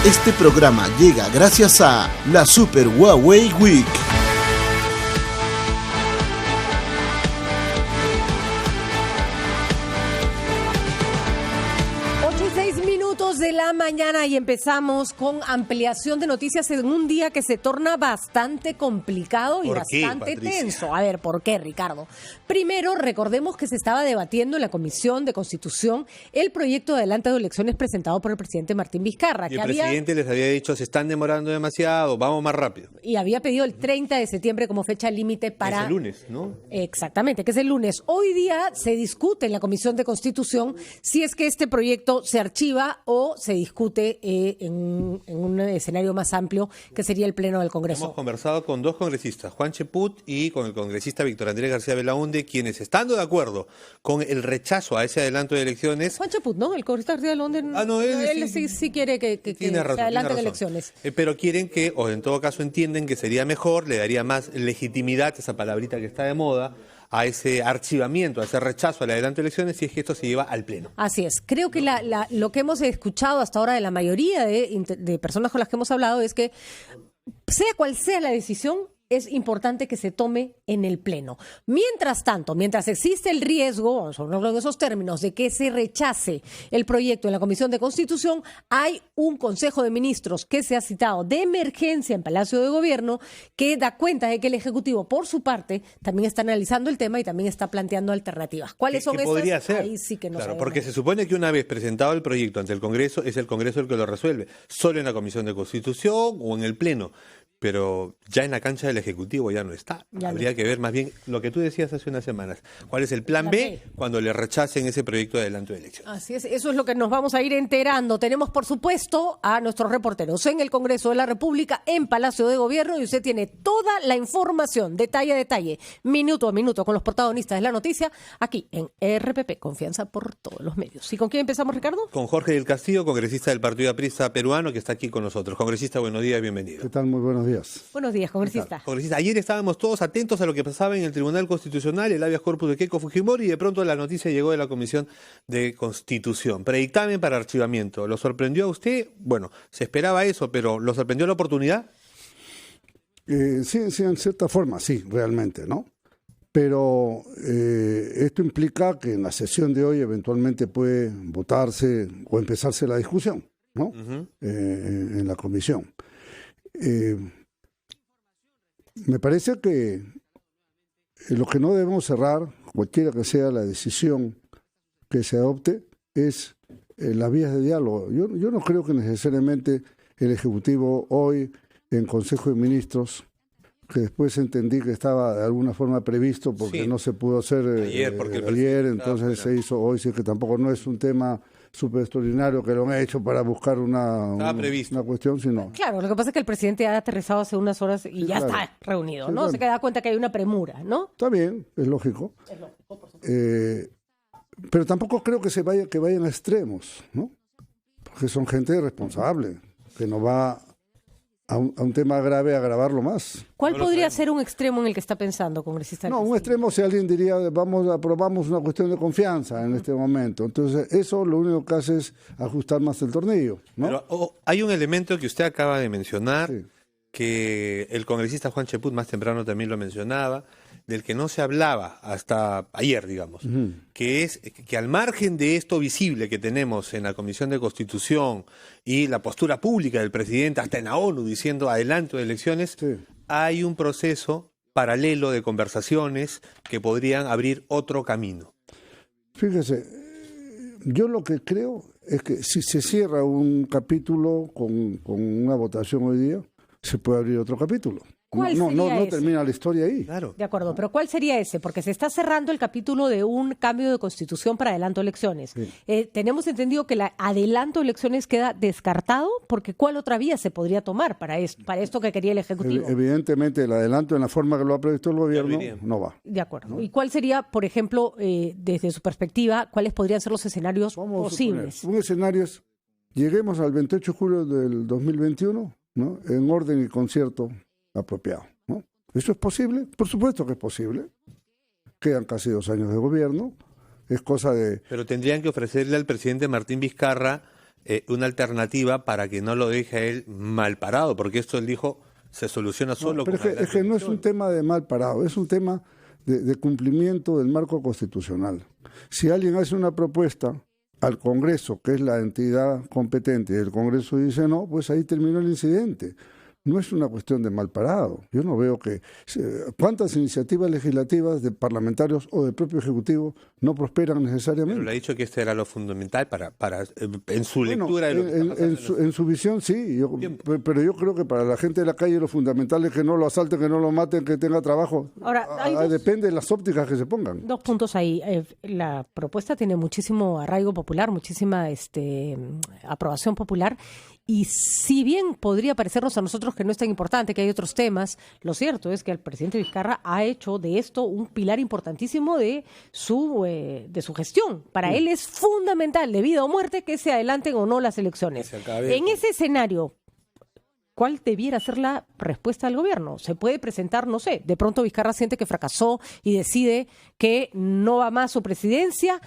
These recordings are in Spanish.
Este programa llega gracias a la Super Huawei Week. De la mañana y empezamos con ampliación de noticias en un día que se torna bastante complicado y bastante tenso. A ver, ¿por qué, Ricardo? Primero, recordemos que se estaba debatiendo en la Comisión de Constitución el proyecto de adelanto de elecciones presentado por el presidente Martín Vizcarra. Y el presidente les había dicho, se están demorando demasiado, vamos más rápido. Y había pedido el 30 de septiembre como fecha límite para... Es el lunes, ¿no? Exactamente, que es el lunes. Hoy día se discute en la Comisión de Constitución si es que este proyecto se archiva o se discute en un escenario más amplio, que sería el Pleno del Congreso. Hemos conversado con dos congresistas, Juan Cheput y con el congresista Víctor Andrés García Belaunde, quienes, estando de acuerdo con el rechazo a ese adelanto de elecciones... Juan Cheput, ¿no? El congresista García Belaunde... él sí quiere que se adelanten elecciones. Pero quieren que, o en todo caso entienden que sería mejor, le daría más legitimidad, esa palabrita que está de moda, a ese archivamiento, a ese rechazo al adelanto de elecciones, si es que esto se lleva al Pleno. Así es. Creo que lo que hemos escuchado hasta ahora de la mayoría de personas con las que hemos hablado es que, sea cual sea la decisión, es importante que se tome en el Pleno. Mientras tanto, mientras existe el riesgo, vamos a hablar de esos términos, de que se rechace el proyecto en la Comisión de Constitución, hay un Consejo de Ministros que se ha citado de emergencia en Palacio de Gobierno que da cuenta de que el Ejecutivo, por su parte, también está analizando el tema y también está planteando alternativas. ¿Cuáles son esas? Podría ser. Ahí sí que no claro, sabemos. porque se supone que una vez presentado el proyecto ante el Congreso, es el Congreso el que lo resuelve, solo en la Comisión de Constitución o en el Pleno. Pero ya en la cancha del Ejecutivo ya no está. Habría que ver más bien lo que tú decías hace unas semanas. ¿Cuál es el plan B cuando le rechacen ese proyecto de adelanto de elecciones? Así es, eso es lo que nos vamos a ir enterando. Tenemos, por supuesto, a nuestros reporteros en el Congreso de la República, en Palacio de Gobierno, y usted tiene toda la información, detalle a detalle, minuto a minuto, con los protagonistas de la noticia, aquí en RPP, confianza por todos los medios. ¿Y con quién empezamos, Ricardo? Con Jorge del Castillo, congresista del Partido Aprista Peruano, que está aquí con nosotros. Congresista, buenos días, bienvenido. ¿Qué tal? Muy buenos días. Buenos días, congresista. Congresista, ayer estábamos todos atentos a lo que pasaba en el Tribunal Constitucional, el habeas corpus de Keiko Fujimori, y de pronto la noticia llegó de la Comisión de Constitución. Predictamen para archivamiento. ¿Lo sorprendió a usted? Bueno, se esperaba eso, pero ¿lo sorprendió la oportunidad? Sí, en cierta forma, sí, realmente, ¿no? Pero esto implica que en la sesión de hoy eventualmente puede votarse o empezarse la discusión, ¿no? En la comisión. Me parece que lo que no debemos cerrar, cualquiera que sea la decisión que se adopte, es las vías de diálogo. Yo no creo que necesariamente el Ejecutivo hoy, en Consejo de Ministros, que después entendí que estaba de alguna forma previsto porque no se pudo hacer ayer, entonces se hizo hoy, sí que tampoco no es un tema súper extraordinario que lo han hecho para buscar una cuestión, sino... Claro, lo que pasa es que el presidente ha aterrizado hace unas horas y ya está reunido, ¿no? Se da cuenta que hay una premura, ¿no? Está bien, es lógico. Es lógico, por supuesto. Pero tampoco creo que vayan a extremos, ¿no? Porque son gente responsable, que no va a un tema grave a agravarlo más. ¿Cuál podría ser un extremo en el que está pensando, congresista? No, un extremo si alguien diría, aprobamos una cuestión de confianza en este momento. Entonces, eso lo único que hace es ajustar más el tornillo, ¿no? Pero hay un elemento que usted acaba de mencionar, que el congresista Juan Cheput más temprano también lo mencionaba, del que no se hablaba hasta ayer, digamos, que es que al margen de esto visible que tenemos en la Comisión de Constitución y la postura pública del presidente, hasta en la ONU diciendo adelanto de elecciones, hay un proceso paralelo de conversaciones que podrían abrir otro camino. Fíjese, yo lo que creo es que si se cierra un capítulo con una votación hoy día, se puede abrir otro capítulo. No termina la historia ahí. Claro. De acuerdo, pero ¿cuál sería ese? Porque se está cerrando el capítulo de un cambio de constitución para adelanto de elecciones. Sí. Tenemos entendido que el adelanto de elecciones queda descartado, porque ¿cuál otra vía se podría tomar para esto que quería el Ejecutivo? Evidentemente, el adelanto en la forma que lo ha previsto el gobierno no va. De acuerdo. ¿No? ¿Y cuál sería, por ejemplo, desde su perspectiva, cuáles podrían ser los escenarios posibles? Un escenario es, lleguemos al 28 de julio del 2021, ¿no? En orden y concierto apropiado, ¿no? ¿Eso es posible? Por supuesto que es posible. Quedan casi 2 años de gobierno. Es cosa de... Pero tendrían que ofrecerle al presidente Martín Vizcarra una alternativa para que no lo deje a él mal parado, porque esto él dijo se soluciona solo. Pero es que no es un tema de mal parado, es un tema de cumplimiento del marco constitucional. Si alguien hace una propuesta al Congreso, que es la entidad competente, y el Congreso dice no, pues ahí terminó el incidente. No es una cuestión de mal parado. Yo no veo que... ¿Cuántas iniciativas legislativas de parlamentarios o del propio Ejecutivo no prosperan necesariamente? Pero le ha dicho que esto era lo fundamental para en su lectura de lo que está pasando en su visión sí, pero yo creo que para la gente de la calle lo fundamental es que no lo asalten, que no lo maten, que tenga trabajo. Ahora, depende de las ópticas que se pongan. Dos puntos ahí. La propuesta tiene muchísimo arraigo popular, muchísima aprobación popular. Y si bien podría parecernos a nosotros que no es tan importante, que hay otros temas, lo cierto es que el presidente Vizcarra ha hecho de esto un pilar importantísimo de su gestión. Para él es fundamental, de vida o muerte, que se adelanten o no las elecciones. En ese escenario, ¿cuál debiera ser la respuesta del gobierno? Se puede presentar, no sé, de pronto Vizcarra siente que fracasó y decide que no va más su presidencia.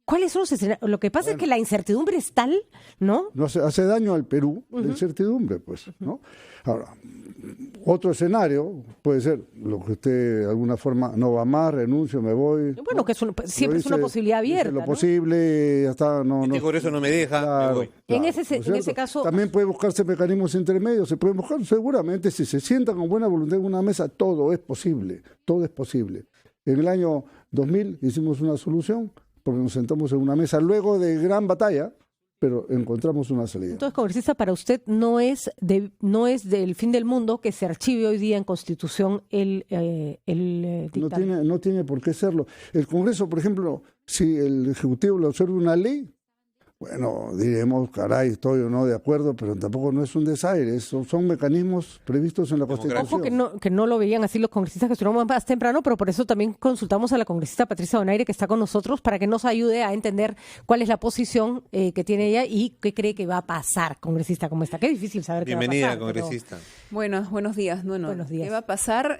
¿Cuáles son los escenarios? Lo que pasa es que la incertidumbre es tal, ¿no? No hace daño al Perú la incertidumbre, pues, ¿no? Ahora, otro escenario puede ser lo que usted de alguna forma no va más, renuncio, me voy. Bueno, que siempre es una posibilidad abierta. Lo posible, ya está. Por eso no me deja, claro, me voy. Claro, en ese caso... También puede buscarse mecanismos intermedios, se pueden buscar seguramente, si se sientan con buena voluntad en una mesa, todo es posible, todo es posible. En el año 2000 hicimos una solución, porque nos sentamos en una mesa luego de gran batalla, pero encontramos una salida. Entonces, congresista, para usted no es del fin del mundo que se archive hoy día en Constitución el dictamen. No tiene por qué serlo. El Congreso, por ejemplo, si el Ejecutivo le observa una ley, bueno, diremos, caray, estoy o no de acuerdo, pero tampoco no es un desaire, son mecanismos previstos en la Constitución. Ojo que no lo veían así los congresistas que estuvieron más temprano, pero por eso también consultamos a la congresista Patricia Donaire, que está con nosotros, para que nos ayude a entender cuál es la posición que tiene ella y qué cree que va a pasar, congresista como esta. Qué difícil saber qué va a pasar. Bienvenida, congresista. Buenos días. Buenos días. ¿Qué va a pasar?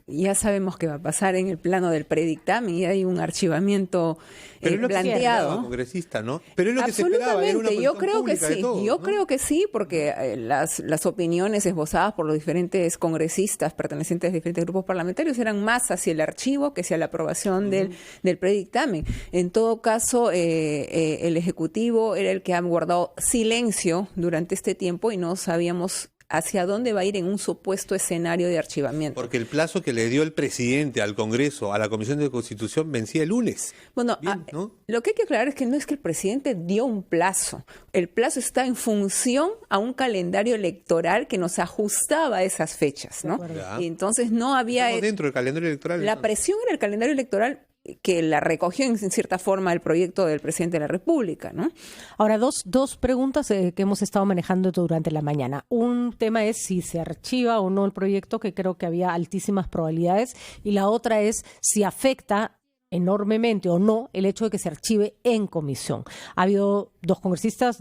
Ya sabemos qué va a pasar en el plano del predictamen y hay un archivamiento planteado. Congresista, ¿no? Pero es lo que se esperaba. Absolutamente, yo creo que sí. Yo creo que sí, porque las opiniones esbozadas por los diferentes congresistas pertenecientes a diferentes grupos parlamentarios eran más hacia el archivo que hacia la aprobación del predictamen. En todo caso, el Ejecutivo era el que ha guardado silencio durante este tiempo y no sabíamos hacia dónde va a ir en un supuesto escenario de archivamiento. Porque el plazo que le dio el presidente al Congreso, a la Comisión de Constitución, vencía el lunes. Bueno, bien, ¿no? Lo que hay que aclarar es que no es que el presidente dio un plazo. El plazo está en función a un calendario electoral que nos ajustaba a esas fechas, ¿no? Y entonces no había... Estamos dentro del calendario electoral. La presión era el calendario electoral que la recogió en cierta forma el proyecto del presidente de la República, ¿no? Ahora, dos preguntas que hemos estado manejando durante la mañana. Un tema es si se archiva o no el proyecto, que creo que había altísimas probabilidades, y la otra es si afecta enormemente o no el hecho de que se archive en comisión. Ha habido dos congresistas,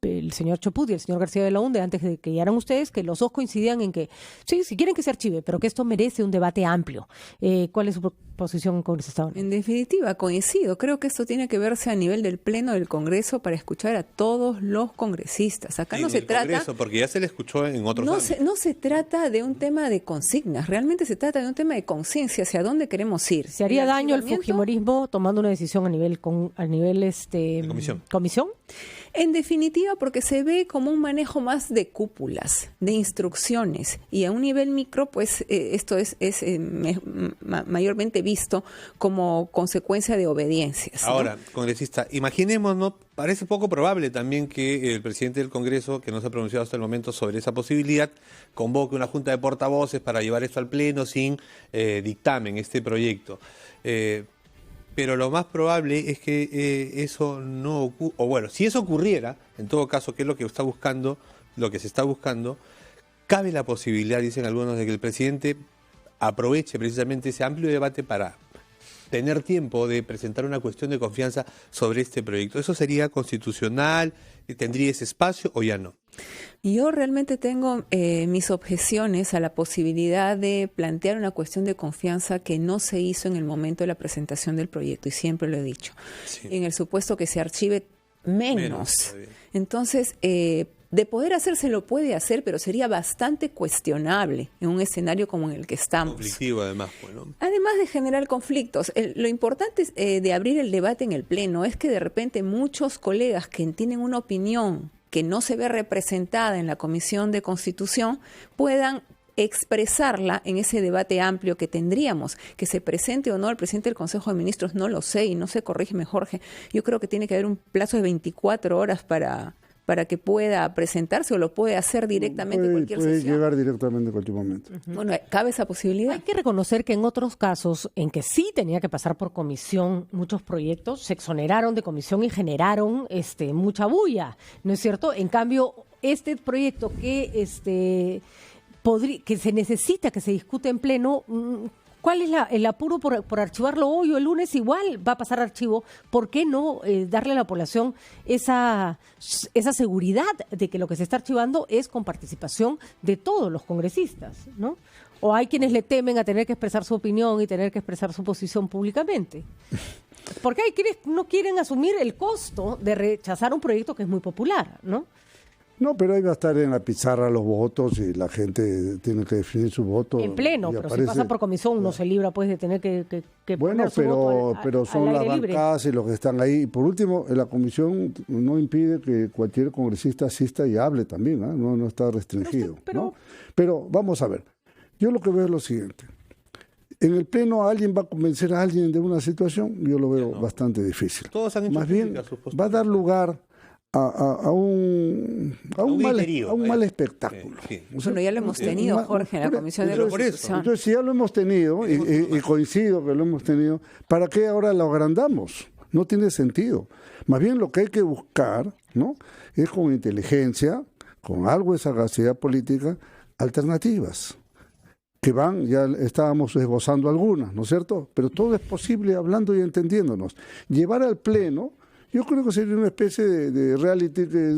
el señor Chaput y el señor García de la Hunde, antes de que llegaran ustedes, que los dos coincidían en que sí, si quieren que se archive, pero que esto merece un debate amplio. ¿Cuál es su posición, congresista? En definitiva, coincido. Creo que esto tiene que verse a nivel del Pleno del Congreso para escuchar a todos los congresistas. Acá no se trata... Congreso, porque ya se le escuchó en otros años. No se trata de un tema de consignas, realmente se trata de un tema de conciencia hacia dónde queremos ir. ¿Se haría daño el fujimorismo tomando una decisión a nivel comisión? En definitiva, porque se ve como un manejo más de cúpulas, de instrucciones, y a un nivel micro, pues esto es mayormente visto como consecuencia de obediencias, ¿no? Ahora, congresista, imaginémonos, parece poco probable también que el presidente del Congreso, que no se ha pronunciado hasta el momento sobre esa posibilidad, convoque una junta de portavoces para llevar esto al Pleno sin dictamen, este proyecto. Pero lo más probable es que eso no ocurra, o bueno, si eso ocurriera, en todo caso, que es lo que se está buscando, cabe la posibilidad, dicen algunos, de que el presidente aproveche precisamente ese amplio debate para tener tiempo de presentar una cuestión de confianza sobre este proyecto. ¿Eso sería constitucional? ¿Tendría ese espacio o ya no? Yo realmente tengo mis objeciones a la posibilidad de plantear una cuestión de confianza que no se hizo en el momento de la presentación del proyecto, y siempre lo he dicho. Sí. En el supuesto que se archive, menos. Entonces, de poder hacer, se lo puede hacer, pero sería bastante cuestionable en un escenario como en el que estamos. Conflictivo, además. Bueno. Además de generar conflictos, lo importante de abrir el debate en el Pleno es que de repente muchos colegas que tienen una opinión que no se ve representada en la Comisión de Constitución puedan expresarla en ese debate amplio que tendríamos. Que se presente o no el presidente del Consejo de Ministros, no lo sé, y no sé, corrígeme, Jorge. Yo creo que tiene que haber un plazo de 24 horas para que pueda presentarse, o lo puede hacer directamente en cualquier sesión. Puede llegar directamente en cualquier momento. Bueno, ¿cabe esa posibilidad? Hay que reconocer que en otros casos en que sí tenía que pasar por comisión, muchos proyectos se exoneraron de comisión y generaron mucha bulla, ¿no es cierto? En cambio, este proyecto que se necesita que se discute en pleno, ¿cuál es el apuro por archivarlo hoy o el lunes? Igual va a pasar archivo. ¿Por qué no darle a la población esa seguridad de que lo que se está archivando es con participación de todos los congresistas, ¿no? O hay quienes le temen a tener que expresar su opinión y tener que expresar su posición públicamente. Porque hay quienes no quieren asumir el costo de rechazar un proyecto que es muy popular, ¿no? No, pero ahí va a estar en la pizarra los votos y la gente tiene que definir su voto. En pleno, pero si pasa por comisión uno se libra pues de tener que bueno, poner su voto pero son las bancadas y los que están ahí. Y por último, la comisión no impide que cualquier congresista asista y hable también, ¿eh? No está restringido. Pero vamos a ver, yo lo que veo es lo siguiente. En el pleno alguien va a convencer a alguien de una situación, yo lo veo bastante difícil. Todos han hecho más bien va a dar lugar a un mal espectáculo. Sí. O sea, bueno, ya lo hemos tenido, Jorge, en la Comisión de Constitución. Entonces, si ya lo hemos tenido, y coincido que lo hemos tenido, ¿para qué ahora lo agrandamos? No tiene sentido. Más bien lo que hay que buscar, ¿no?, es con inteligencia, con algo de sagacidad política, alternativas. Que ya estábamos esbozando algunas, ¿no es cierto? Pero todo es posible hablando y entendiéndonos. Llevar al pleno, yo creo que sería una especie de reality que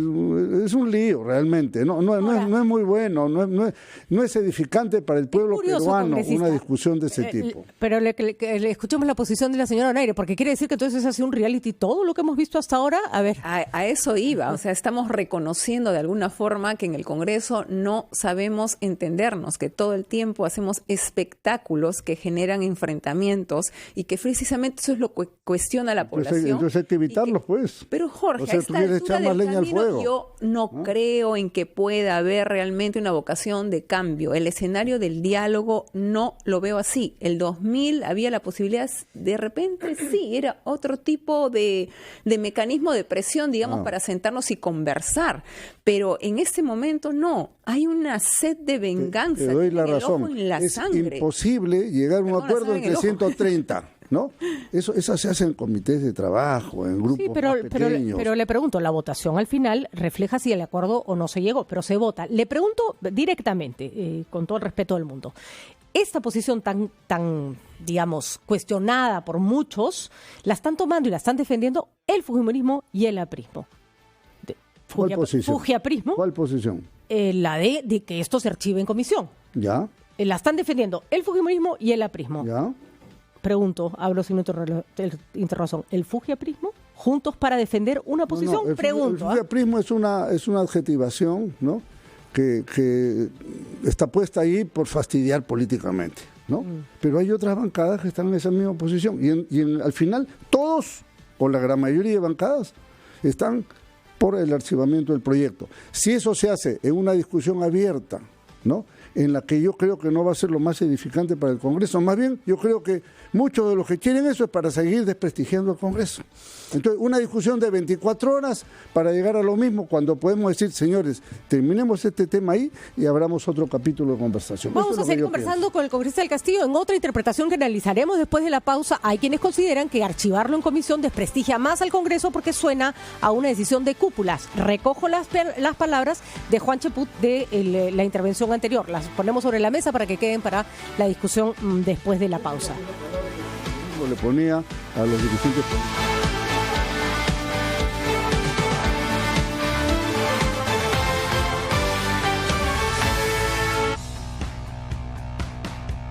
es un lío realmente, no es muy bueno, no es edificante para el pueblo peruano una discusión de ese tipo. Pero le escuchemos la posición de la señora Donaire, porque quiere decir que entonces es así un reality todo lo que hemos visto hasta ahora. A ver. A eso iba, o sea, estamos reconociendo de alguna forma que en el Congreso no sabemos entendernos, que todo el tiempo hacemos espectáculos que generan enfrentamientos y que precisamente eso es lo que cuestiona la población. Entonces hay que evitarlos. Pues. Pero Jorge, o sea, a esta altura del leña al fuego. Yo no creo en que pueda haber realmente una vocación de cambio. El escenario del diálogo no lo veo así. El 2000 había la posibilidad, de repente sí, era otro tipo de mecanismo de presión, digamos, para sentarnos y conversar. Pero en este momento no. Hay una sed de venganza. Te doy la razón. Ojo en la es sangre. Imposible llegar a un acuerdo entre 130. ¿No? Eso se hace en comités de trabajo, en grupos más pequeños. Pero le pregunto, la votación al final refleja si el acuerdo o no se llegó, pero se vota. Le pregunto directamente, con todo el respeto del mundo, esta posición tan, digamos, cuestionada por muchos, la están tomando y la están defendiendo el fujimorismo y el aprismo. ¿Cuál posición? Fujiaprismo. ¿Cuál posición? La de que esto se archive en comisión. ¿Ya? La están defendiendo el fujimorismo y el aprismo. ¿Ya? Pregunto, hablo sin interrogazón, ¿el fujiaprismo? ¿Juntos para defender una posición? Pregunto. El fujiaprismo es una adjetivación, ¿no?, que está puesta ahí por fastidiar políticamente, ¿no? Pero hay otras bancadas que están en esa misma posición y al final todos, o la gran mayoría de bancadas, están por el archivamiento del proyecto. Si eso se hace en una discusión abierta, ¿no?, en la que yo creo que no va a ser lo más edificante para el Congreso. Más bien, yo creo que muchos de los que quieren eso es para seguir desprestigiando al Congreso. Entonces, una discusión de 24 horas para llegar a lo mismo, cuando podemos decir, señores, terminemos este tema ahí y abramos otro capítulo de conversación. Vamos a seguir conversando con el congresista del Castillo en otra interpretación que analizaremos después de la pausa. Hay quienes consideran que archivarlo en comisión desprestigia más al Congreso porque suena a una decisión de cúpulas. Recojo las palabras de Juan Cheput de la intervención anterior. Las ponemos sobre la mesa para que queden para la discusión después de la pausa. Le ponía a los dirigentes políticos.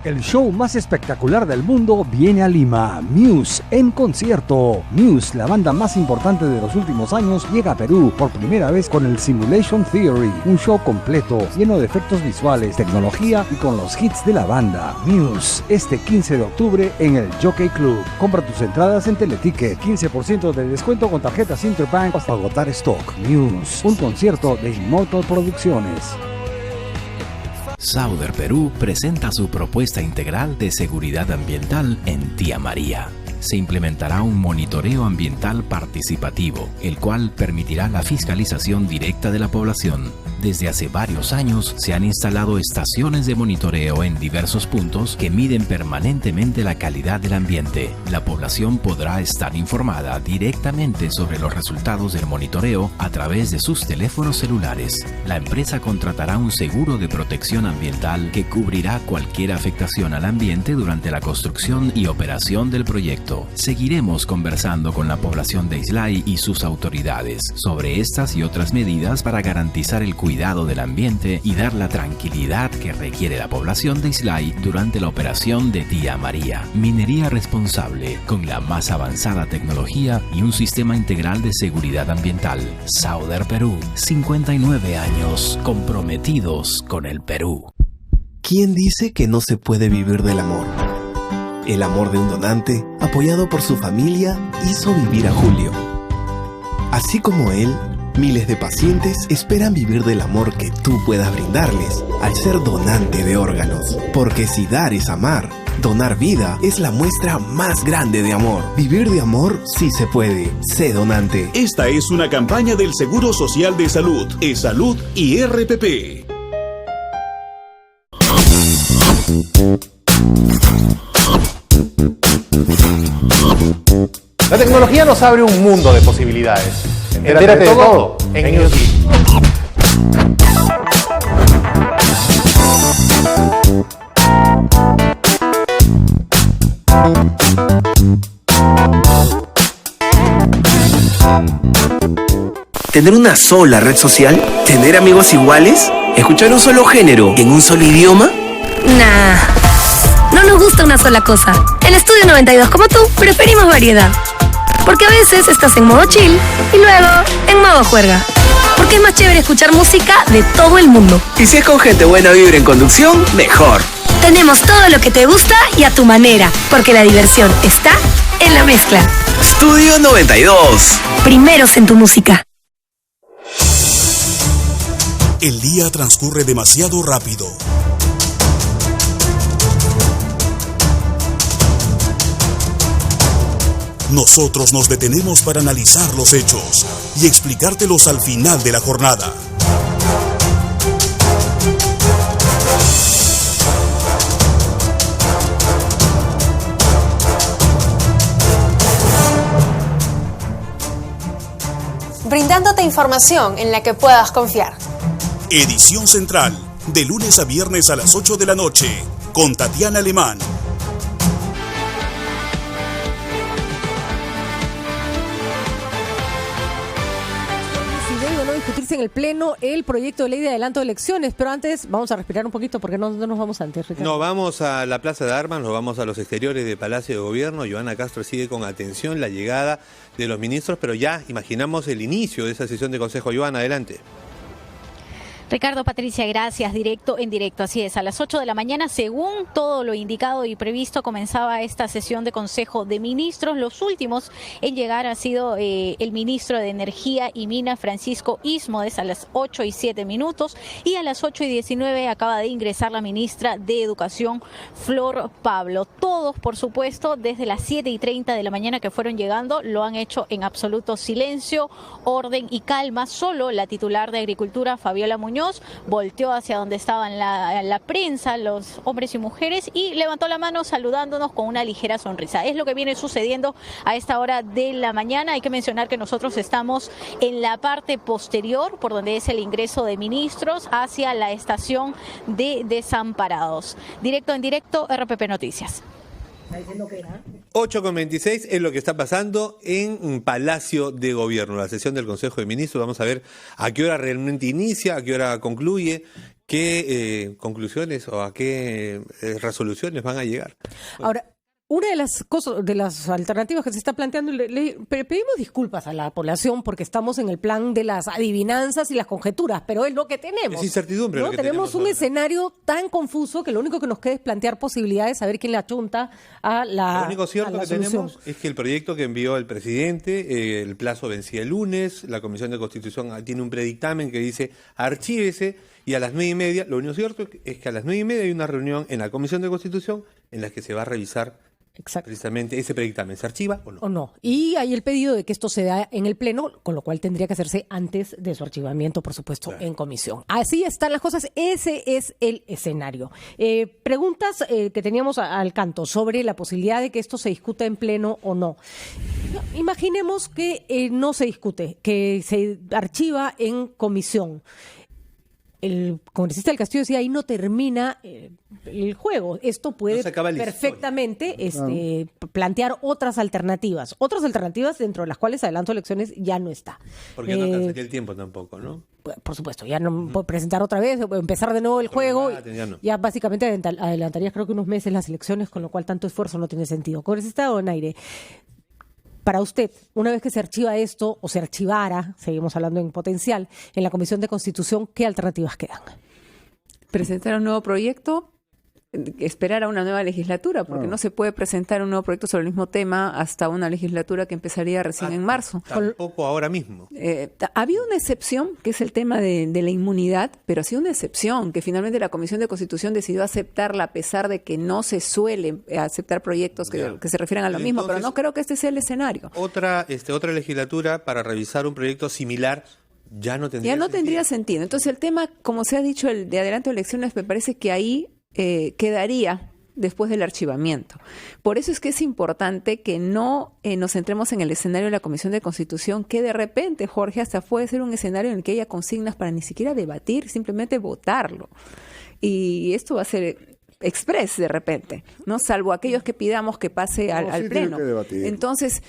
El show más espectacular del mundo viene a Lima. Muse en concierto. Muse, la banda más importante de los últimos años, llega a Perú por primera vez con el Simulation Theory. Un show completo, lleno de efectos visuales, tecnología y con los hits de la banda. Muse, este 15 de octubre en el Jockey Club. Compra tus entradas en Teleticket. 15% de descuento con tarjetas Interbank hasta agotar stock. Muse, un concierto de Immortal Producciones. Sauder Perú presenta su propuesta integral de seguridad ambiental en Tía María. Se implementará un monitoreo ambiental participativo, el cual permitirá la fiscalización directa de la población. Desde hace varios años se han instalado estaciones de monitoreo en diversos puntos que miden permanentemente la calidad del ambiente. La población podrá estar informada directamente sobre los resultados del monitoreo a través de sus teléfonos celulares. La empresa contratará un seguro de protección ambiental que cubrirá cualquier afectación al ambiente durante la construcción y operación del proyecto. Seguiremos conversando con la población de Islay y sus autoridades sobre estas y otras medidas para garantizar el cuidado del ambiente y dar la tranquilidad que requiere la población de Islay durante la operación de Tía María. Minería responsable, con la más avanzada tecnología y un sistema integral de seguridad ambiental. Sauder Perú, 59 años comprometidos con el Perú. ¿Quién dice que no se puede vivir del amor? El amor de un donante, apoyado por su familia, hizo vivir a Julio. Así como él, miles de pacientes esperan vivir del amor que tú puedas brindarles al ser donante de órganos. Porque si dar es amar, donar vida es la muestra más grande de amor. Vivir de amor sí se puede. Sé donante. Esta es una campaña del Seguro Social de Salud, E-Salud y RPP. La tecnología nos abre un mundo de posibilidades. Entérate de todo en Newsbeat. ¿Tener una sola red social? ¿Tener amigos iguales? ¿Escuchar un solo género en un solo idioma? Nah, no nos gusta una sola cosa. En Estudio 92, como tú, preferimos variedad. Porque a veces estás en modo chill y luego en modo juerga. Porque es más chévere escuchar música de todo el mundo. Y si es con gente buena vibra en conducción, mejor. Tenemos todo lo que te gusta y a tu manera, porque la diversión está en la mezcla. Estudio 92. Primeros en tu música. El día transcurre demasiado rápido. Nosotros nos detenemos para analizar los hechos y explicártelos al final de la jornada. Brindándote información en la que puedas confiar. Edición Central, de lunes a viernes a las 8 de la noche, con Tatiana Alemán. Discutirse en el Pleno el proyecto de ley de adelanto de elecciones, pero antes vamos a respirar un poquito porque no nos vamos antes, Ricardo. No, vamos a la Plaza de Armas, nos vamos a los exteriores del Palacio de Gobierno. Johanna Castro sigue con atención la llegada de los ministros, pero ya imaginamos el inicio de esa sesión de consejo. Johanna, adelante. Ricardo, Patricia, gracias. Directo en directo, así es. A las 8 de la mañana, según todo lo indicado y previsto, comenzaba esta sesión de Consejo de Ministros. Los últimos en llegar ha sido el ministro de Energía y Minas, Francisco Ismodes, a las 8:07, y a las 8:19 acaba de ingresar la ministra de Educación, Flor Pablo. Todos, por supuesto, desde las 7:30 de la mañana que fueron llegando, lo han hecho en absoluto silencio, orden y calma. Solo la titular de Agricultura, Fabiola Muñoz, volteó hacia donde estaban la prensa, los hombres y mujeres, y levantó la mano saludándonos con una ligera sonrisa. Es lo que viene sucediendo a esta hora de la mañana. Hay que mencionar que nosotros estamos en la parte posterior, por donde es el ingreso de ministros, hacia la estación de Desamparados. Directo en directo, RPP Noticias. 8:26 es lo que está pasando en Palacio de Gobierno, la sesión del Consejo de Ministros. Vamos a ver a qué hora realmente inicia, a qué hora concluye, qué conclusiones o a qué resoluciones van a llegar. Ahora, una de las cosas, de las alternativas que se está planteando, pedimos disculpas a la población porque estamos en el plan de las adivinanzas y las conjeturas, pero es lo que tenemos. Es incertidumbre. ¿No? Lo que tenemos un escenario tan confuso que lo único que nos queda es plantear posibilidades, saber quién le achunta a la Lo único cierto que solución. tenemos es que el proyecto que envió el presidente, el plazo vencía el lunes, la Comisión de Constitución tiene un predictamen que dice archívese, y a las 9:30, lo único cierto es que a las 9:30 hay una reunión en la Comisión de Constitución en la que se va a revisar precisamente ese predictamen. ¿Se archiva o no? O no. Y hay el pedido de que esto se da en el Pleno, con lo cual tendría que hacerse antes de su archivamiento, por supuesto, en comisión. Así están las cosas. Ese es el escenario. Preguntas que teníamos al canto sobre la posibilidad de que esto se discuta en Pleno o no. Imaginemos que no se discute, que se archiva en comisión. El congresista del Castillo decía, ahí no termina el juego. Esto puede perfectamente plantear otras alternativas dentro de las cuales adelanto elecciones ya no está. Porque no alcanzaría el tiempo tampoco, ¿no? Por supuesto, ya no puedo presentar otra vez, empezar de nuevo el juego. Ya básicamente adelantaría creo que unos meses las elecciones, con lo cual tanto esfuerzo no tiene sentido. Congresista Donaire, para usted, una vez que se archiva esto, o se archivara, seguimos hablando en potencial, en la Comisión de Constitución, ¿qué alternativas quedan? Presentar un nuevo proyecto, esperar a una nueva legislatura, porque no se puede presentar un nuevo proyecto sobre el mismo tema hasta una legislatura que empezaría recién en marzo. Tampoco ahora mismo. Había una excepción, que es el tema de la inmunidad, pero ha sido una excepción, que finalmente la Comisión de Constitución decidió aceptarla, a pesar de que no se suele aceptar proyectos que se refieran a lo mismo, entonces, pero no creo que este sea el escenario. Otra legislatura para revisar un proyecto similar ya no tendría sentido. Entonces el tema, como se ha dicho, el de adelanto de elecciones, me parece que ahí quedaría después del archivamiento. Por eso es que es importante que no nos centremos en el escenario de la Comisión de Constitución, que de repente, Jorge, hasta puede ser un escenario en el que haya consignas para ni siquiera debatir, simplemente votarlo. Y esto va a ser express de repente, ¿no? Salvo aquellos que pidamos que pase al Pleno. Entonces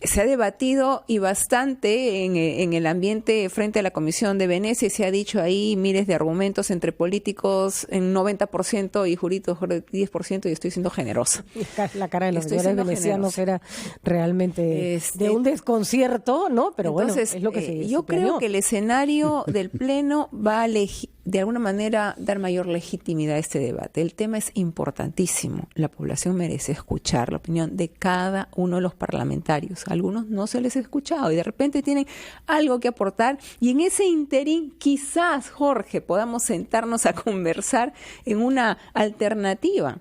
se ha debatido y bastante en el ambiente frente a la Comisión de Venecia, y se ha dicho ahí miles de argumentos entre políticos en 90% y juristas 10%, y estoy siendo generosa. La cara de los señores venecianos era realmente de un desconcierto, ¿no? Pero entonces, bueno, es lo que se yo creo que el escenario del Pleno va a de alguna manera dar mayor legitimidad a este debate. El tema es importantísimo. La población merece escuchar la opinión de cada uno de los parlamentarios. A algunos no se les ha escuchado y de repente tienen algo que aportar, y en ese interín quizás, Jorge, podamos sentarnos a conversar en una alternativa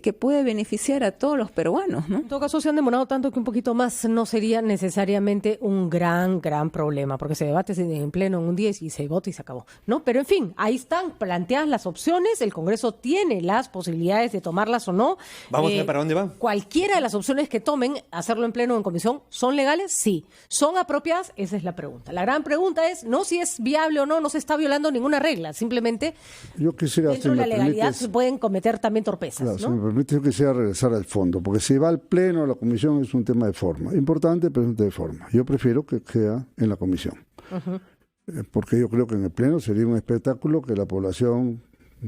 que puede beneficiar a todos los peruanos, ¿no? En todo caso, se han demorado tanto que un poquito más no sería necesariamente un gran problema, porque se debate en Pleno en un día y se vota y se acabó, ¿no? Pero en fin, ahí están planteadas las opciones, el Congreso tiene las posibilidades de tomarlas o no. Vamos a ver para dónde van. Cualquiera de las opciones que tomen, hacerlo en Pleno o en comisión, ¿son legales? Sí. ¿Son apropiadas? Esa es la pregunta. La gran pregunta es no si es viable o no se está violando ninguna regla, simplemente yo quisiera, dentro de la legalidad se pueden cometer también torpezas. Claro, ¿no? Si me permite, yo quisiera regresar al fondo, porque si va al Pleno o a la comisión es un tema de forma. Importante, pero es un tema de forma. Yo prefiero que quede en la comisión. Porque yo creo que en el Pleno sería un espectáculo que la población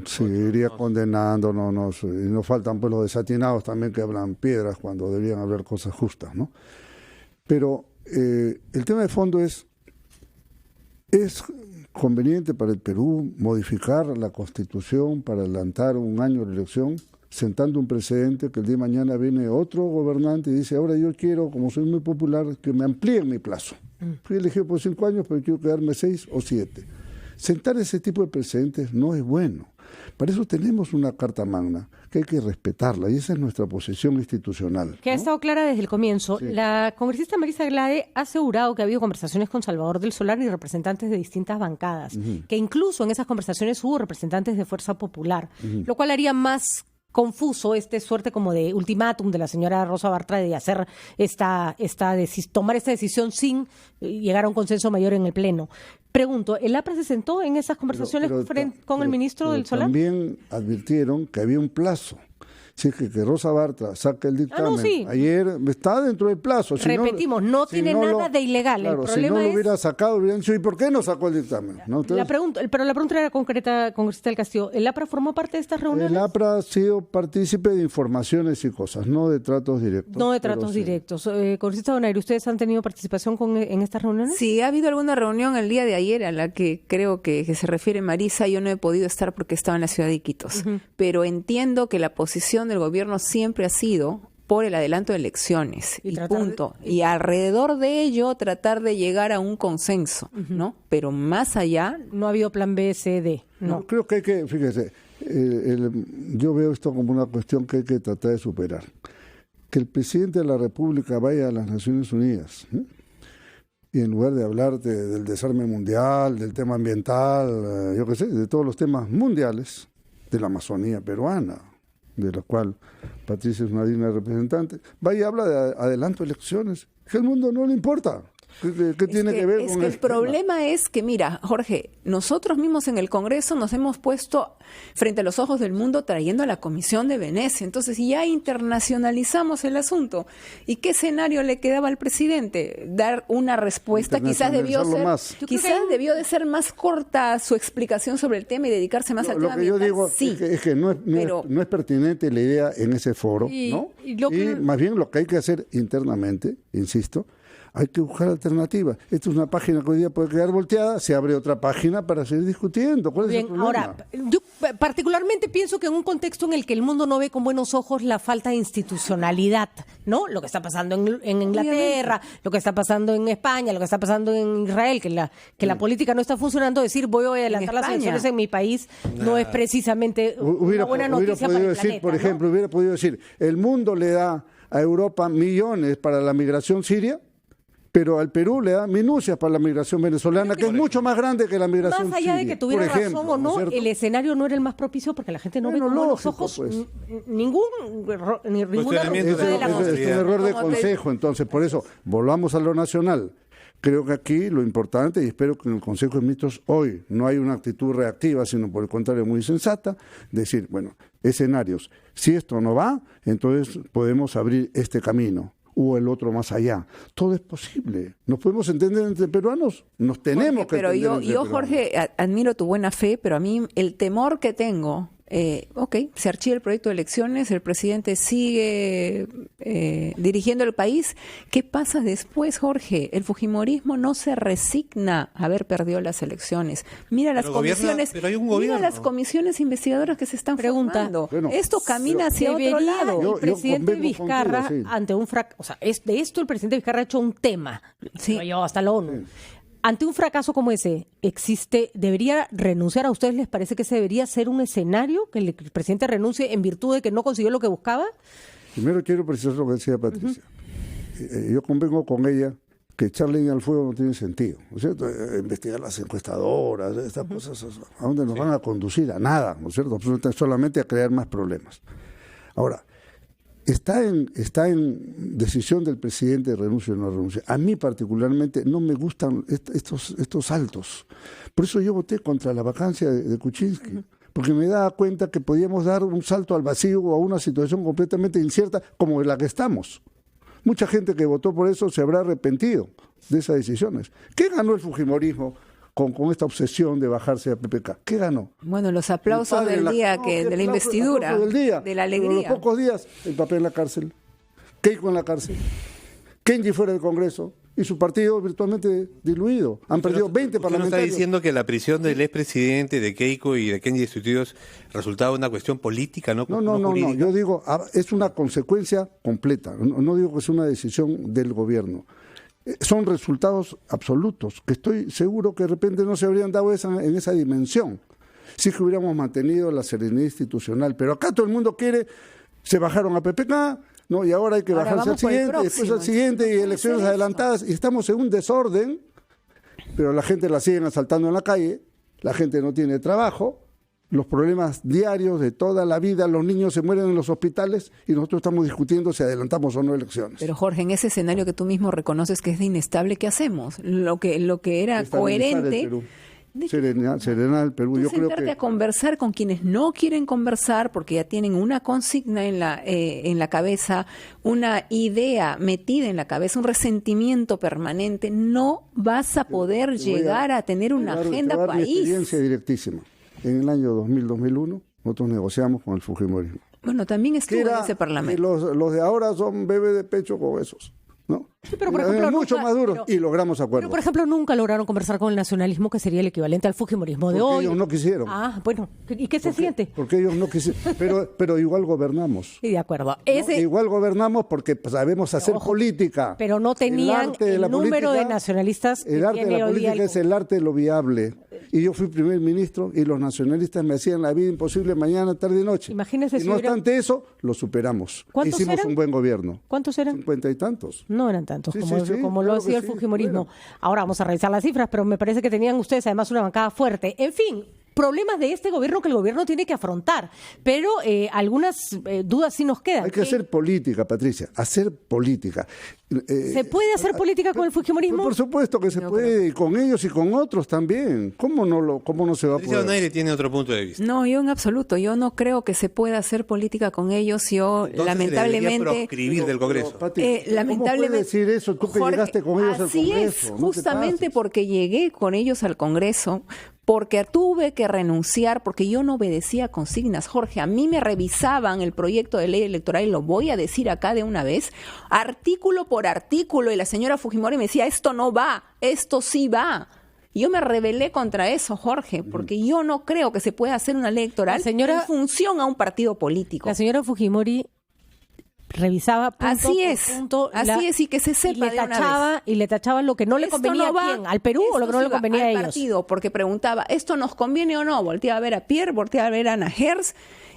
seguiría condenándonos, y nos faltan pues los desatinados también que hablan piedras cuando deberían hablar cosas justas, ¿no? Pero el tema de fondo es conveniente para el Perú modificar la Constitución para adelantar un año de elección, sentando un precedente que el día de mañana viene otro gobernante y dice, ahora yo quiero, como soy muy popular, que me amplíen mi plazo. Fui elegido por 5 años, pero quiero quedarme 6 o 7. Sentar ese tipo de precedentes no es bueno. Para eso tenemos una Carta Magna, que hay que respetarla, y esa es nuestra posición institucional. Que ha estado clara desde el comienzo. Sí. La congresista Marisa Glade ha asegurado que ha habido conversaciones con Salvador del Solar y representantes de distintas bancadas, que incluso en esas conversaciones hubo representantes de Fuerza Popular, lo cual haría más confuso suerte como de ultimátum de la señora Rosa Bartra de hacer tomar esta decisión sin llegar a un consenso mayor en el Pleno. Pregunto, ¿el APRA se sentó en esas conversaciones con el ministro del Solar? También advirtieron que había un plazo si es que Rosa Bartra saca el dictamen ayer, está dentro del plazo. Repetimos, no tiene nada de ilegal. Claro, el problema si no lo hubiera sacado, hubieran dicho, ¿y por qué no sacó el dictamen? ¿No? Entonces, pero la pregunta era concreta, congresista del Castillo. ¿El APRA formó parte de estas reuniones? El APRA ha sido partícipe de informaciones y cosas, no de tratos directos. No de tratos directos. Congresista Donaire, ¿ustedes han tenido participación en estas reuniones? Sí, ha habido alguna reunión el día de ayer a la que creo que se refiere Marisa. Yo no he podido estar porque estaba en la ciudad de Iquitos. Pero entiendo que la posición del gobierno siempre ha sido por el adelanto de elecciones y punto. Y alrededor de ello tratar de llegar a un consenso, ¿no? Pero más allá no ha habido plan B, C, D. No, creo que hay que, fíjese, yo veo esto como una cuestión que hay que tratar de superar. Que el presidente de la República vaya a las Naciones Unidas, ¿eh? Y en lugar de hablar del desarme mundial, del tema ambiental, yo qué sé, de todos los temas mundiales, de la Amazonía peruana, de la cual Patricia es una digna representante, vaya y habla de adelanto de elecciones, que al mundo no le importa. ¿Qué tiene que ver con el problema? Es que, mira, Jorge, nosotros mismos en el Congreso nos hemos puesto frente a los ojos del mundo trayendo a la Comisión de Venecia. Entonces, ya internacionalizamos el asunto. ¿Y qué escenario le quedaba al presidente? Dar una respuesta. Quizás debió de ser más corta su explicación sobre el tema y dedicarse más al tema ambiental. Lo que yo digo es que no es pertinente la idea en ese foro, ¿no? Y más bien lo que hay que hacer internamente, insisto, hay que buscar alternativas. Esta es una página que hoy día puede quedar volteada, se abre otra página para seguir discutiendo. ¿Cuál es el problema? Ahora, yo particularmente pienso que en un contexto en el que el mundo no ve con buenos ojos la falta de institucionalidad, ¿no? Lo que está pasando en Inglaterra, lo que está pasando en España, lo que está pasando en Israel, que la política no está funcionando, decir voy a adelantar las elecciones en mi país no es precisamente una buena noticia para el planeta. Por ejemplo, hubiera podido decir, el mundo le da a Europa millones para la migración siria, pero al Perú le da minucias para la migración venezolana, que es mucho más grande que la migración más allá siria, de que tuviera razón o no, el escenario no era el más propicio porque la gente no ve con buenos ojos ningún error de la Constitución. Es un error de consejo, entonces, por eso, volvamos a lo nacional. Creo que aquí lo importante, y espero que en el Consejo de Ministros hoy no hay una actitud reactiva, sino por el contrario muy sensata, decir, bueno, escenarios, si esto no va, entonces podemos abrir este camino o el otro más allá. Todo es posible. ¿Nos podemos entender entre peruanos? Nos tenemos que entender entre peruanos. Jorge, admiro tu buena fe, pero a mí el temor que tengo, se archiva el proyecto de elecciones, el presidente sigue dirigiendo el país. ¿Qué pasa después, Jorge? El fujimorismo no se resigna a haber perdido las elecciones. Mira las comisiones investigadoras que se están formando. Bueno, esto camina hacia otro lado. El presidente Vizcarra, ante un fracaso, de esto el presidente Vizcarra ha hecho un tema, lo llevado hasta la ONU. Ante un fracaso como ese, ¿debería renunciar? ¿A ustedes les parece que ese debería ser un escenario, que el presidente renuncie en virtud de que no consiguió lo que buscaba? Primero quiero precisar lo que decía Patricia. Yo convengo con ella que echar leña al fuego no tiene sentido, ¿no es cierto? Investigar las encuestadoras, estas cosas, ¿a dónde nos van a conducir? A nada, ¿no es cierto? Solamente a crear más problemas. Ahora, está en decisión del presidente de renuncia o no renuncia. A mí particularmente no me gustan estos saltos. Por eso yo voté contra la vacancia de Kuczynski, porque me daba cuenta que podíamos dar un salto al vacío o a una situación completamente incierta como la que estamos. Mucha gente que votó por eso se habrá arrepentido de esas decisiones. ¿Qué ganó el fujimorismo con esta obsesión de bajarse a PPK? ¿Qué ganó? Bueno, los aplausos del día, de la investidura, de la alegría. En los pocos días, el papel en la cárcel, Keiko en la cárcel, Kenji fuera del Congreso y su partido virtualmente diluido. Han perdido 20 parlamentarios. ¿No está diciendo que la prisión del expresidente, de Keiko y de Kenji destituidos resultaba una cuestión política, no jurídica? No. Yo digo, es una consecuencia completa. No digo que sea una decisión del gobierno. Son resultados absolutos, que estoy seguro que de repente no se habrían dado en esa dimensión, si es que hubiéramos mantenido la serenidad institucional. Pero acá todo el mundo se bajaron a PPK, ¿no? Y ahora hay que bajarse al siguiente, después al siguiente, y elecciones adelantadas, y estamos en un desorden, pero la gente la siguen asaltando en la calle, la gente no tiene trabajo, los problemas diarios de toda la vida, los niños se mueren en los hospitales y nosotros estamos discutiendo si adelantamos o no elecciones. Pero Jorge, en ese escenario que tú mismo reconoces que es de inestable, ¿qué hacemos? Lo que era coherente serenar el Perú. Yo creo que a conversar con quienes no quieren conversar porque ya tienen una consigna en la cabeza, una idea metida en la cabeza, un resentimiento permanente, no vas a poder llegar a tener una agenda país. Mi experiencia directísima. En el año 2000-2001 nosotros negociamos con el Fujimorismo. Bueno, también estuvo en ese parlamento. Los de ahora son bebés de pecho con esos, ¿no? Sí, pero por ejemplo, mucho más duros y logramos acuerdos. Pero por ejemplo, nunca lograron conversar con el nacionalismo, que sería el equivalente al fujimorismo de hoy. Ellos no quisieron. Bueno, ¿y qué se siente? Porque ellos no quisieron, pero igual gobernamos. Sí, de acuerdo. Igual gobernamos porque sabemos hacer política. Pero no tenían el número de nacionalistas que el arte de la política es el arte de lo viable. Y yo fui primer ministro y los nacionalistas me hacían la vida imposible mañana, tarde y noche. Imagínese y no obstante eso, lo superamos. Hicimos un buen gobierno. ¿Cuántos eran? 50 y tantos. No eran tantos, Sí, como claro lo hacía el fujimorismo. Bueno. Ahora vamos a revisar las cifras, pero me parece que tenían ustedes además una bancada fuerte. En fin, problemas de este gobierno que el gobierno tiene que afrontar, pero algunas dudas sí nos quedan. Hay que hacer política, Patricia, hacer política. ¿Se puede hacer política con el fujimorismo? Por supuesto que se puede, y con ellos y con otros también. ¿Cómo no se va a poder? Nadie tiene otro punto de vista. No, yo en absoluto, yo no creo que se pueda hacer política con ellos. Yo entonces lamentablemente proscribir del Congreso. Lamentablemente, ¿cómo puedes decir eso? Tú que llegaste con ellos al Congreso. Así es, justamente porque llegué con ellos al Congreso, porque tuve que renunciar, porque yo no obedecía consignas. Jorge, a mí me revisaban el proyecto de ley electoral, y lo voy a decir acá de una vez, artículo por artículo, y la señora Fujimori me decía, esto no va, esto sí va. Y yo me rebelé contra eso, Jorge, porque yo no creo que se pueda hacer una ley electoral en función a un partido político. La señora Fujimori revisaba punto por punto. Así es, y que se sepa de una vez. Y le tachaba lo que no le convenía a quién, al Perú, o lo que no le convenía a ellos. Partido, porque preguntaba, ¿esto nos conviene o no? Volteaba a ver a Pierre, volteaba a ver a Ana Hertz,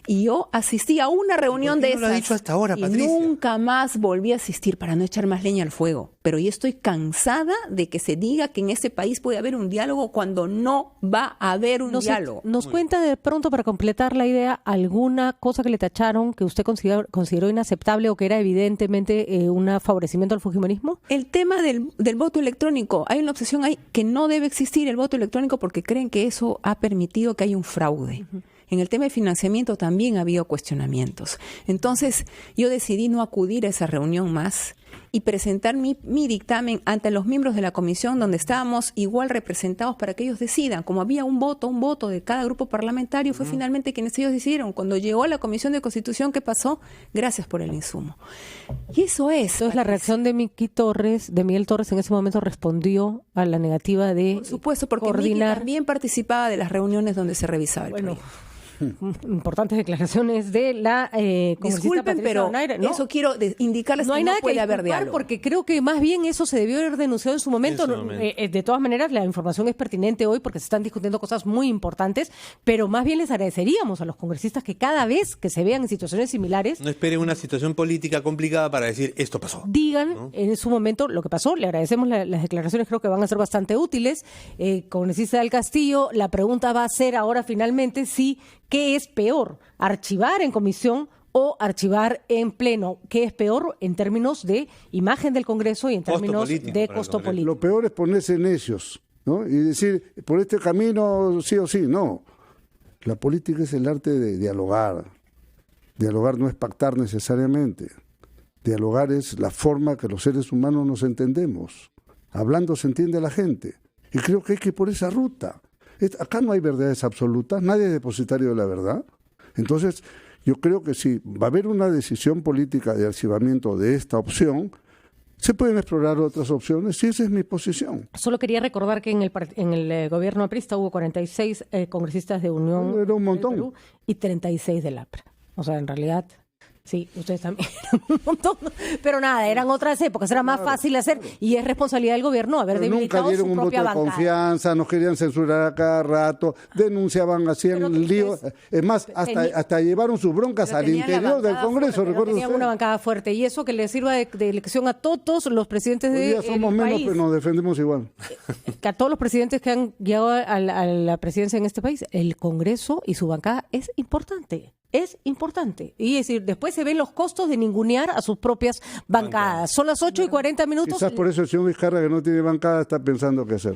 y yo asistí a una reunión de esas. Lo ha dicho hasta ahora, Patricia. Y nunca más volví a asistir para no echar más leña al fuego. Pero yo estoy cansada de que se diga que en ese país puede haber un diálogo cuando no va a haber un diálogo. ¿Nos cuenta de pronto, para completar la idea, alguna cosa que le tacharon que usted consideró inaceptable o que era evidentemente un favorecimiento al fujimorismo? El tema del voto electrónico. Hay una obsesión ahí que no debe existir el voto electrónico porque creen que eso ha permitido que haya un fraude. En el tema de financiamiento también ha habido cuestionamientos. Entonces, yo decidí no acudir a esa reunión más y presentar mi dictamen ante los miembros de la comisión, donde estábamos igual representados para que ellos decidan. Como había un voto de cada grupo parlamentario, fue finalmente quienes ellos decidieron. Cuando llegó a la Comisión de Constitución, ¿qué pasó? Gracias por el insumo. Y eso es. Entonces, la reacción de Miguel Torres en ese momento respondió a la negativa de por supuesto, porque coordinar. Miki también participaba de las reuniones donde se revisaba el proyecto. Importantes declaraciones de la disculpen, pero Donaire, ¿no? Eso quiero indicarles que no puede haber diálogo. Porque creo que más bien eso se debió haber denunciado en su momento. De todas maneras, la información es pertinente hoy porque se están discutiendo cosas muy importantes, pero más bien les agradeceríamos a los congresistas que cada vez que se vean en situaciones similares, no esperen una situación política complicada para decir esto pasó. Digan, ¿no?, en su momento lo que pasó. Le agradecemos las declaraciones, creo que van a ser bastante útiles. Congresista del Castillo, la pregunta va a ser ahora finalmente si ¿qué es peor? ¿Archivar en comisión o archivar en pleno? ¿Qué es peor en términos de imagen del Congreso y en términos de costo político? Lo peor es ponerse necios, ¿no? Y decir, por este camino sí o sí. No. La política es el arte de dialogar. Dialogar no es pactar necesariamente. Dialogar es la forma que los seres humanos nos entendemos. Hablando se entiende a la gente. Y creo que hay que ir por esa ruta. Acá no hay verdades absolutas, nadie es depositario de la verdad. Entonces, yo creo que si va a haber una decisión política de archivamiento de esta opción, se pueden explorar otras opciones y esa es mi posición. Solo quería recordar que en el gobierno aprista hubo 46 congresistas de Unión era un montón. Perú y 36 del APRA. O sea, en realidad... Sí, ustedes también eran un montón, pero nada, eran otras épocas, era más fácil hacer y es responsabilidad del gobierno haber debilitado su propia bancada. Nunca dieron un voto de confianza, nos querían censurar a cada rato, denunciaban, hacían líos, es más, hasta llevaron sus broncas al interior del Congreso, recuerdo. Tenían una bancada fuerte y eso que les sirva de lección a todos los presidentes del país. Hoy día somos menos, pero nos defendemos igual. Que a todos los presidentes que han llegado a la presidencia en este país, el Congreso y su bancada es importante. Es importante. Y es decir, después se ven los costos de ningunear a sus propias bancadas. Son las 8:40. Quizás por eso el señor Vizcarra, que no tiene bancada, está pensando qué hacer.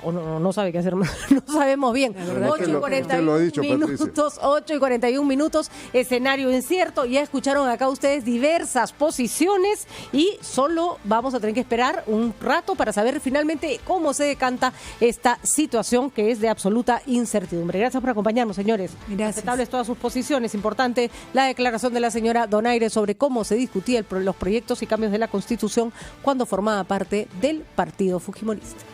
o no sabe qué hacer, no sabemos bien. 8:41 minutos, escenario incierto. Ya escucharon acá ustedes diversas posiciones y solo vamos a tener que esperar un rato para saber finalmente cómo se decanta esta situación que es de absoluta incertidumbre. Gracias por acompañarnos, señores. Gracias. Aceptables todas sus posiciones. Importante la declaración de la señora Donaire sobre cómo se discutía los proyectos y cambios de la Constitución cuando formaba parte del partido fujimorista.